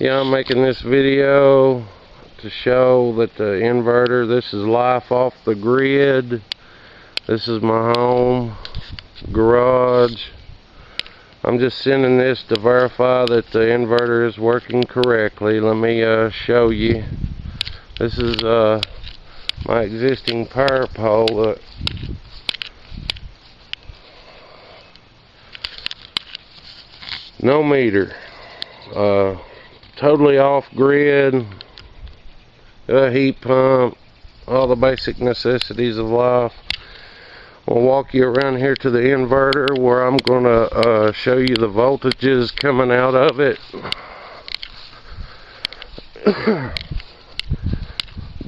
Yeah, I'm making this video to show that the inverter, this is life off the grid. This is my home, garage. I'm just sending this to verify that the inverter is working correctly. Let me show you. This is my existing power pole. No meter. Totally off grid. A heat pump. All the basic necessities of life. I'll walk you around here to the inverter where I'm going to show you the voltages coming out of it.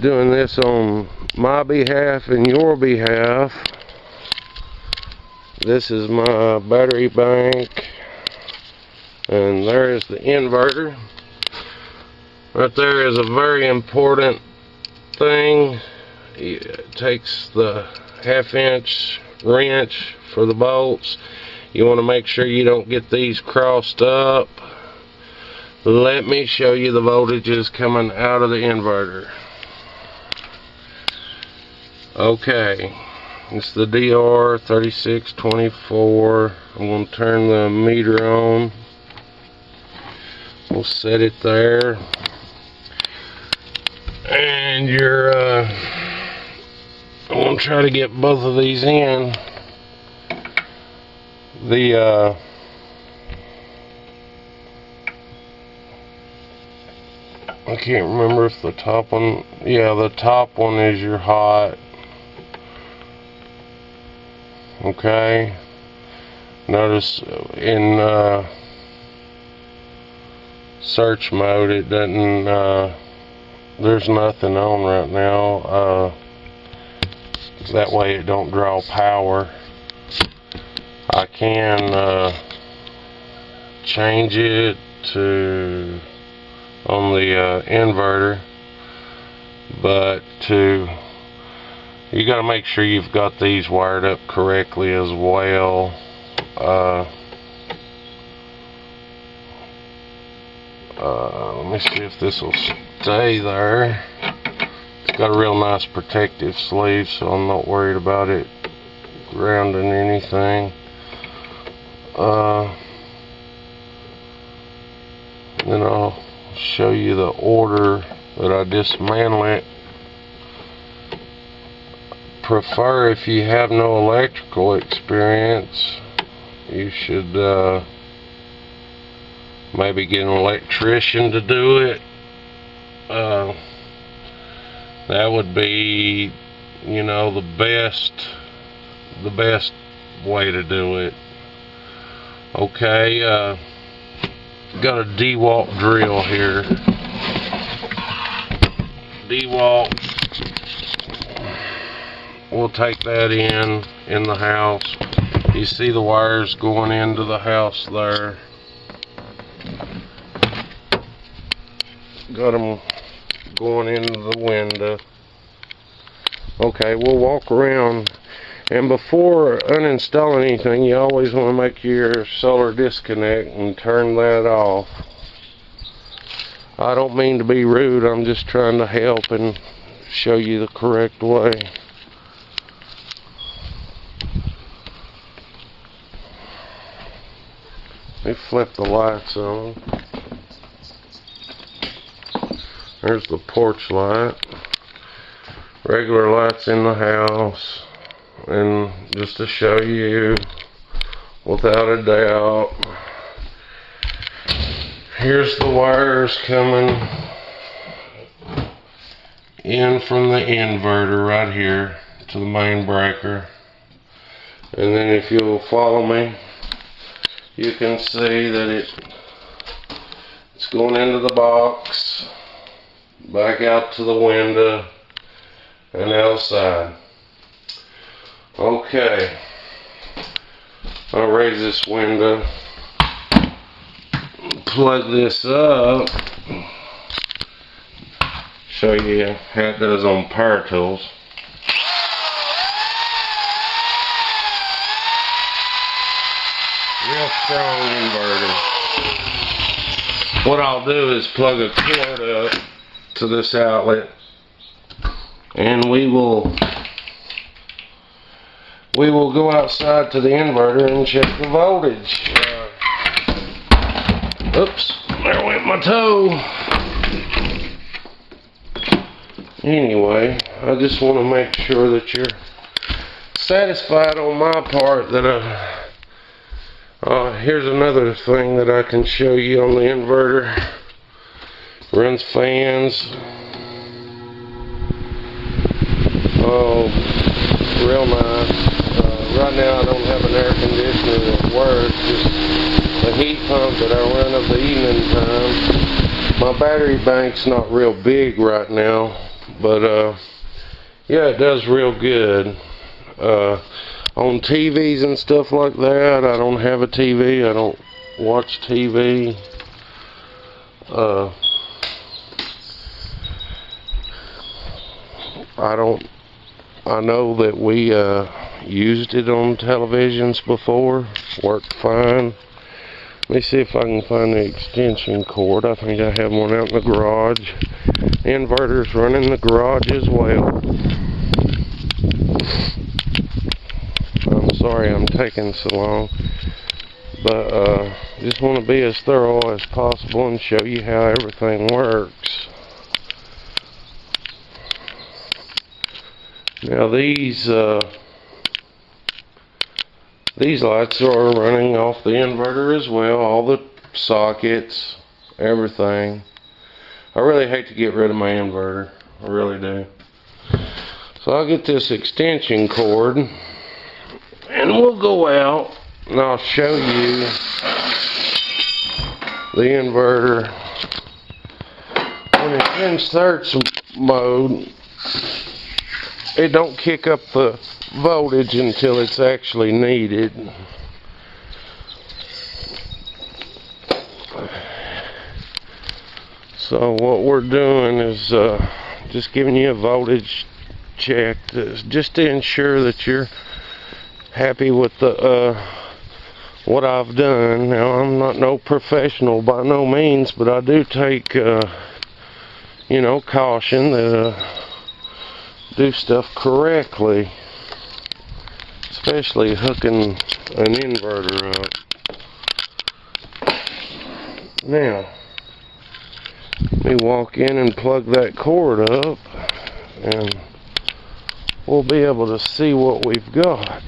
Doing this on my behalf and your behalf. This is my battery bank, and there is the inverter. Right there is a very important thing. It takes the 1/2-inch wrench for the bolts. You want to make sure you don't get these crossed up. Let me show you the voltages coming out of the inverter. Okay, it's the DR3624. I'm going to turn the meter on. We'll set it there. And I'm going to try to get both of these in. I can't remember if the top one, yeah, the top one is your hot. Okay. Notice in search mode it doesn't, there's nothing on right now. That way it don't draw power. I can change it to on the inverter, but you got to make sure you've got these wired up correctly as well. Let me see if this will stay there. It's got a real nice protective sleeve, so I'm not worried about it grounding anything. Then I'll show you the order that I dismantle it. Prefer, if you have no electrical experience, you should maybe get an electrician to do it. That would be, you know, the best way to do it. Okay, got a DeWalt drill here. DeWalt. We'll take that in the house. You see the wires going into the house there. Got them going into the window. Okay, we'll walk around, and before uninstalling anything, you always want to make your solar disconnect and turn that off. I don't mean to be rude, I'm just trying to help and show you the correct way. Let me flip the lights on. There's the porch light. Regular lights in the house. And just to show you, without a doubt, here's the wires coming in from the inverter right here to the main breaker. And then if you'll follow me, you can see that it's going into the box, back out to the window, and outside. Okay, I'll raise this window, plug this up, show you how it does on power tools. Real strong inverter. what I'll do is plug a cord up to this outlet, and we will go outside to the inverter and check the voltage. Oops, there went my toe. Anyway, I just want to make sure that you're satisfied on my part that here's another thing that I can show you on the inverter. Runs fans. Oh, real nice. Right now I don't have an air conditioner that works, just a heat pump that I run of the evening time. My battery bank's not real big right now, but yeah, it does real good. On TVs and stuff like that, I don't have a TV, I don't watch TV. I know that we used it on televisions before, worked fine. Let me see if I can find the extension cord. I think I have one out in the garage. The inverter's running in the garage as well. I'm sorry I'm taking so long, but just want to be as thorough as possible and show you how everything works. Now these lights are running off the inverter as well, all the sockets, everything. I really hate to get rid of my inverter, I really do. So I'll get this extension cord and we'll go out and I'll show you the inverter when it's in search mode. It don't kick up the voltage until it's actually needed. So what we're doing is just giving you a voltage check just to ensure that you're happy with the what I've done. Now I'm not no professional by no means, but I do take you know, caution that do stuff correctly, especially hooking an inverter up. Now, let me walk in and plug that cord up and we'll be able to see what we've got.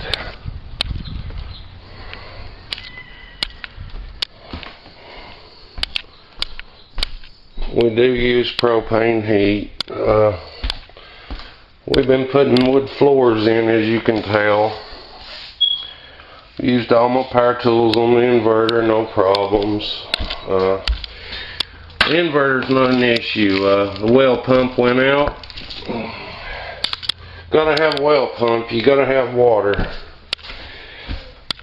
We do use propane heat. We've been putting wood floors in, as you can tell. Used all my power tools on the inverter, no problems. The inverter's not an issue. The well pump went out. Gotta have a well pump, you gotta have water.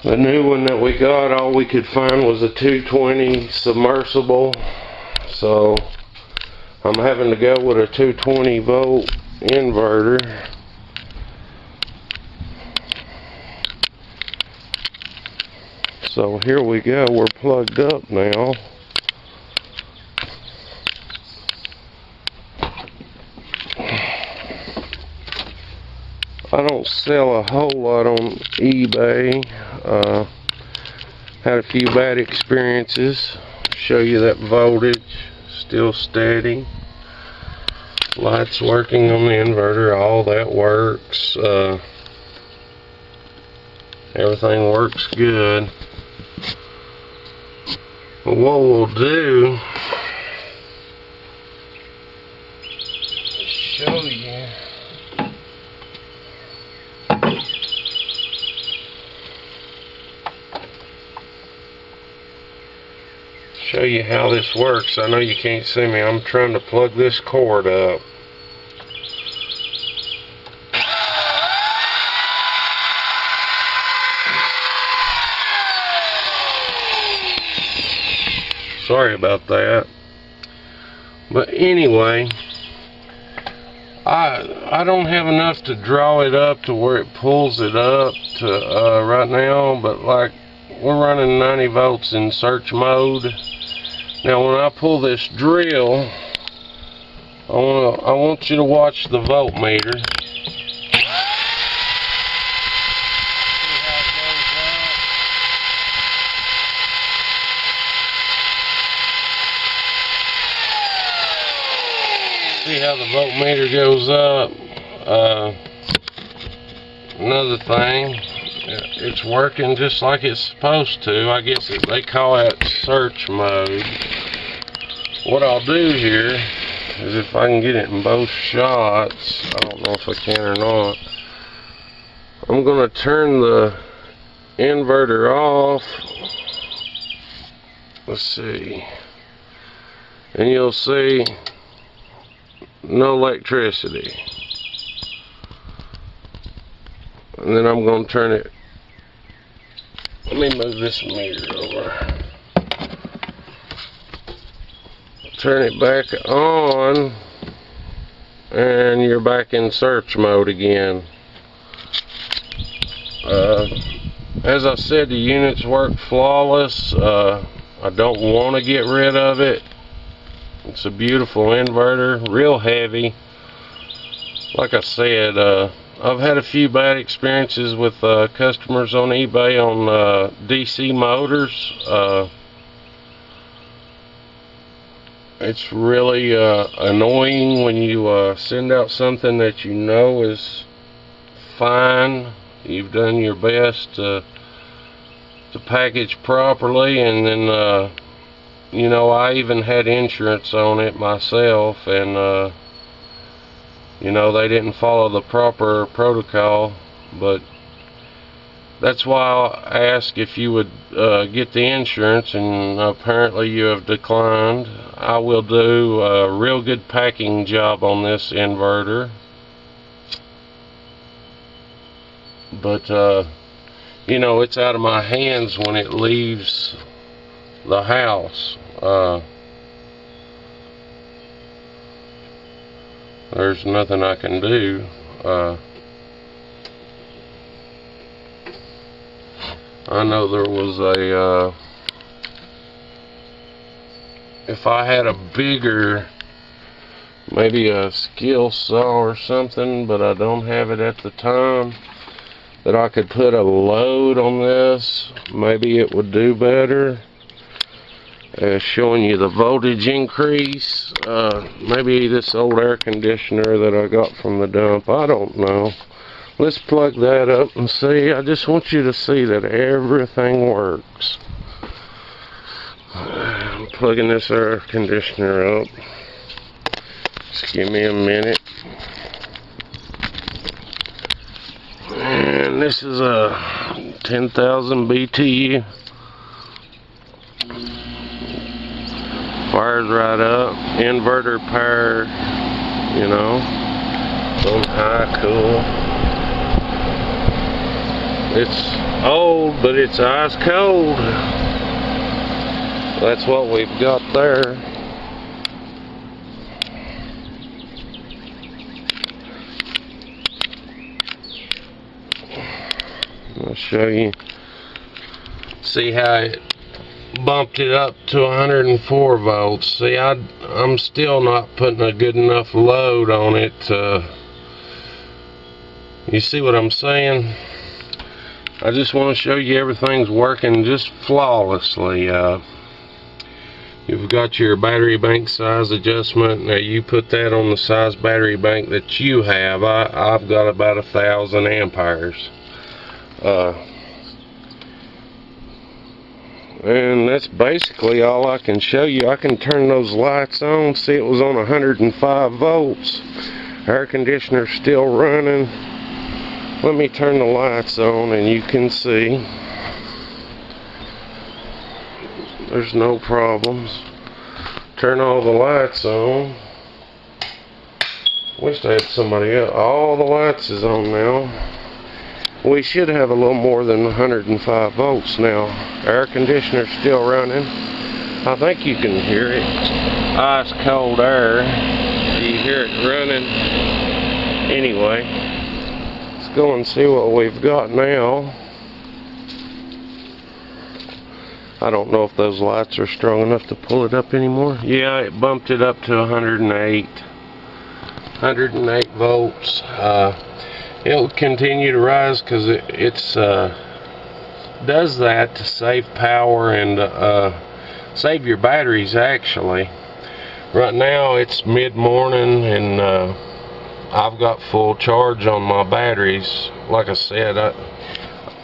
The new one that we got, all we could find was a 220 submersible. So I'm having to go with a 220 volt inverter. So here we go, we're plugged up now. I don't sell a whole lot on eBay. Had a few bad experiences. Show you that voltage, still steady. Lights working on the inverter, all that works. Everything works good. But what we'll do, show you how this works. I know you can't see me. I'm trying to plug this cord up. Sorry about that. But anyway, I don't have enough to draw it up to where it pulls it up to right now, but like we're running 90 volts in search mode. Now when I pull this drill, I want you to watch the voltmeter. See how the voltmeter goes up. Another thing, it's working just like it's supposed to. I guess they call that search mode. What I'll do here is, if I can get it in both shots, I don't know if I can or not, I'm going to turn the inverter off. Let's see. And you'll see no electricity. And then I'm going to turn it. Let me move this meter over. Turn it back on, and you're back in search mode again. As I said, the units work flawless. I don't want to get rid of it. It's a beautiful inverter, real heavy. Like I said, I've had a few bad experiences with customers on eBay on DC motors. It's really annoying when you send out something that you know is fine. You've done your best to package properly, and then you know, I even had insurance on it myself, and you know, they didn't follow the proper protocol. But that's why I asked if you would get the insurance, and apparently you have declined. I will do a real good packing job on this inverter, but you know, it's out of my hands when it leaves the house. There's nothing I can do. I know there was a if I had a bigger, maybe a skill saw or something, but I don't have it at the time, that I could put a load on this, maybe it would do better. Showing you the voltage increase. Maybe this old air conditioner that I got from the dump, I don't know. Let's plug that up and see. I just want you to see that everything works. I'm plugging this air conditioner up. Just give me a minute. And this is a 10,000 BTU. Fires right up. Inverter power, you know. On high cool. It's old, but it's ice cold. That's what we've got there. I'll show you. See how it bumped it up to 104 volts. See, I'm still not putting a good enough load on it. You see what I'm saying? I just want to show you everything's working just flawlessly. You've got your battery bank size adjustment. Now you put that on the size battery bank that you have. I've got about 1,000 amperes. And that's basically all I can show you. I can turn those lights on. See, it was on 105 volts. Air conditioner's still running. Let me turn the lights on and you can see there's no problems. Turn all the lights on. Wish I had somebody else. All the lights is on now. We should have a little more than 105 volts now. Air conditioner's still running. I think you can hear it. Ice cold air. You hear it running. Anyway, let's go and see what we've got now. I don't know if those lights are strong enough to pull it up anymore. Yeah, it bumped it up to 108 volts. It'll continue to rise because it's does that to save power and save your batteries. Actually, right now it's mid-morning and I've got full charge on my batteries. Like I said,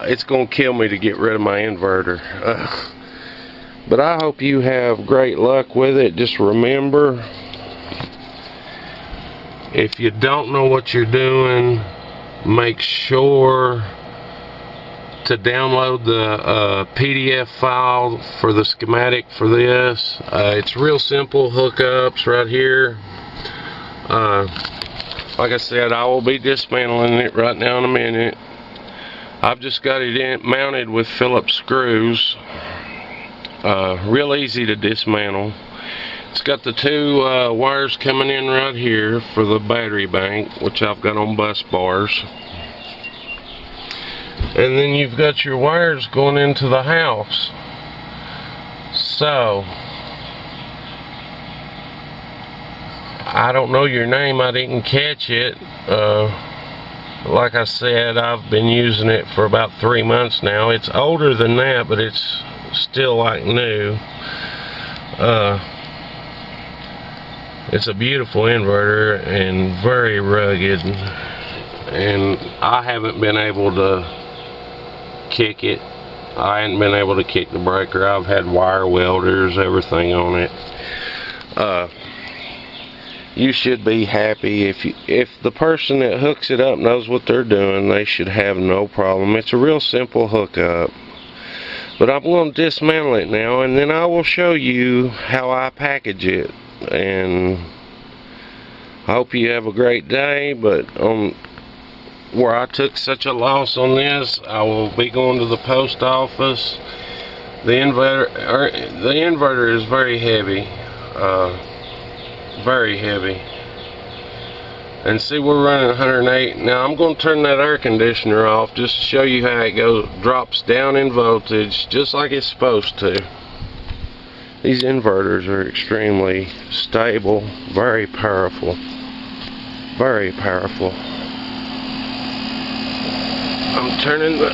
it's gonna kill me to get rid of my inverter. But I hope you have great luck with it. Just remember, if you don't know what you're doing, make sure to download the PDF file for the schematic for this. It's real simple hookups right here. Like I said, I will be dismantling it right now in a minute. I've just got it mounted with Phillips screws. Real easy to dismantle. It's got the two wires coming in right here for the battery bank, which I've got on bus bars. And then you've got your wires going into the house. So, I don't know your name, I didn't catch it. Like I said, I've been using it for about 3 months now. It's older than that, but it's still like new. It's a beautiful inverter and very rugged, and I haven't been able to kick it. I hadn't been able to kick the breaker. I've had wire welders, everything on it. You should be happy. If the person that hooks it up knows what they're doing, they should have no problem. It's a real simple hookup. But I'm going to dismantle it now, and then I will show you how I package it. And I hope you have a great day. But where I took such a loss on this, I will be going to the post office. The inverter is very heavy. Very heavy. And see, we're running 108. Now I'm going to turn that air conditioner off just to show you how it drops down in voltage just like it's supposed to. These inverters are extremely stable, very powerful. Very powerful. I'm turning the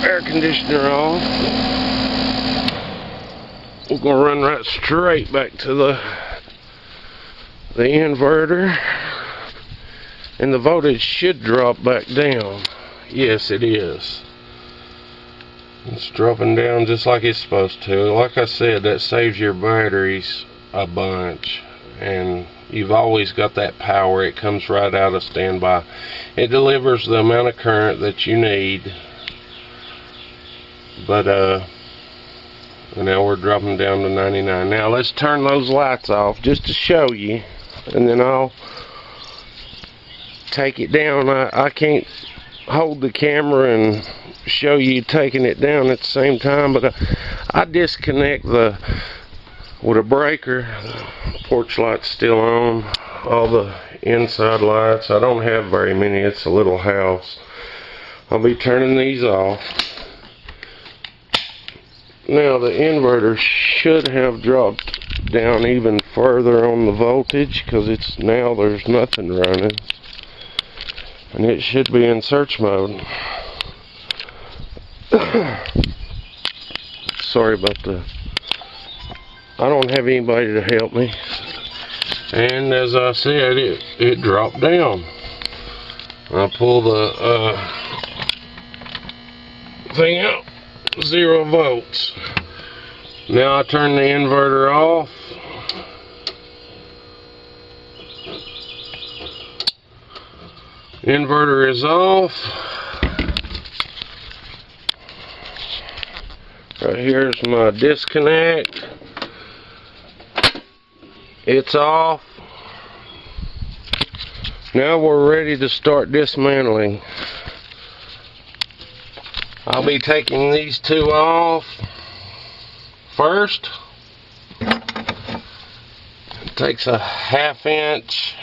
air conditioner off. We're going to run right straight back to the inverter, and the voltage should drop back down. Yes, it is. It's dropping down just like it's supposed to. Like I said, that saves your batteries a bunch, and you've always got that power. It comes right out of standby. It delivers the amount of current that you need. But now we're dropping down to 99. Now let's turn those lights off just to show you, and then I'll take it down. I can't hold the camera and show you taking it down at the same time, but I disconnect with a breaker. The porch light's still on. All the inside lights. I don't have very many. It's a little house. I'll be turning these off. Now the inverter should have dropped down even further on the voltage, because now there's nothing running, and it should be in search mode. Sorry about I don't have anybody to help me. And as I said, it dropped down. I pull the thing out, 0 volts. Now I turn the inverter off. Inverter is off. Right here's my disconnect. It's off. Now we're ready to start dismantling. I'll be taking these two off first. It takes a half-inch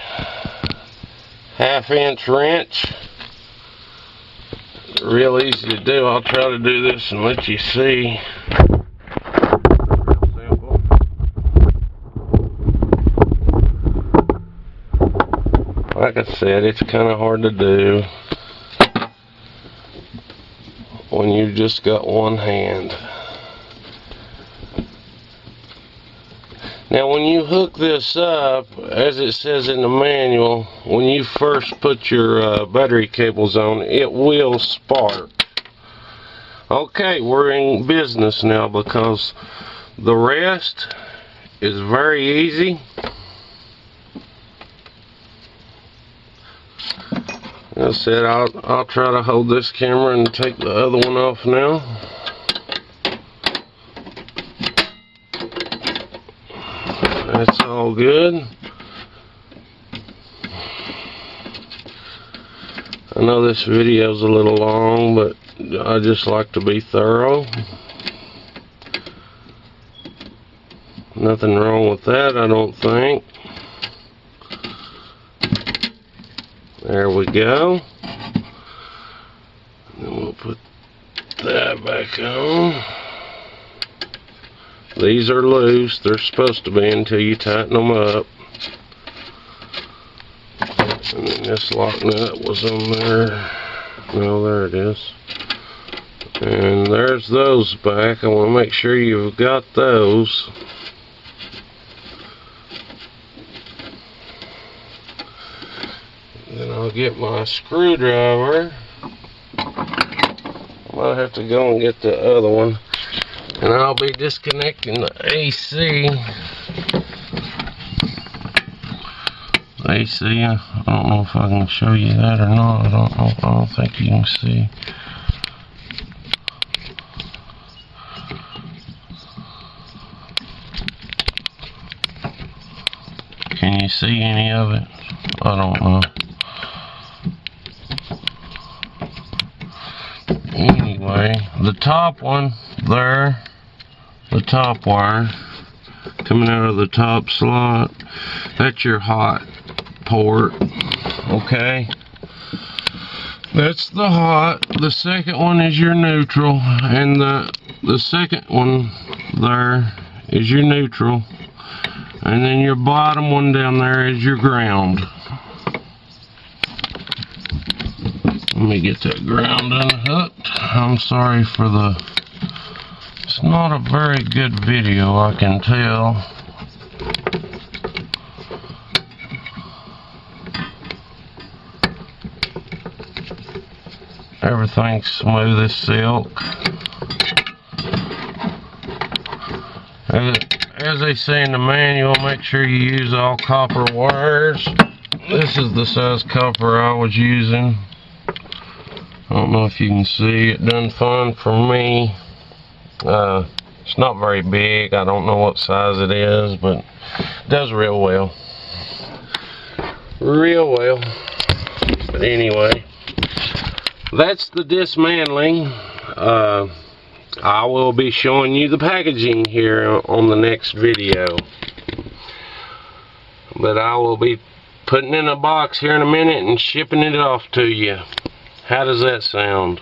wrench. Real easy to do. I'll try to do this and let you see. like I said, it's kind of hard to do when you just got one hand. Now when you hook this up, as it says in the manual, when you first put your battery cables on, it will spark. Okay, we're in business now because the rest is very easy. As I said, I'll try to hold this camera and take the other one off now. That's all good. I know this video's a little long, but I just like to be thorough. Nothing wrong with that, I don't think. There we go. Then we'll put that back on. These are loose. They're supposed to be until you tighten them up. And then this lock nut was on there. No, there it is. And there's those back. I want to make sure you've got those. Then I'll get my screwdriver. I might have to go and get the other one. And I'll be disconnecting the AC. The AC, I don't know if I can show you that or not. I don't think you can see. Can you see any of it? I don't know. Anyway, the top one there, the top wire coming out of the top slot, that's your hot port. Okay, that's the hot. The second one is your neutral, and the second one there is your neutral, and then your bottom one down there is your ground. Let me get that ground unhooked. I'm sorry for it's not a very good video, I can tell. Everything's smooth as silk. As they say in the manual, make sure you use all copper wires. This is the size copper I was using. I don't know if you can see, it done fine for me. It's not very big, I don't know what size it is, but it does real well. Real well. But anyway, that's the dismantling. I will be showing you the packaging here on the next video. But I will be putting in a box here in a minute and shipping it off to you. How does that sound?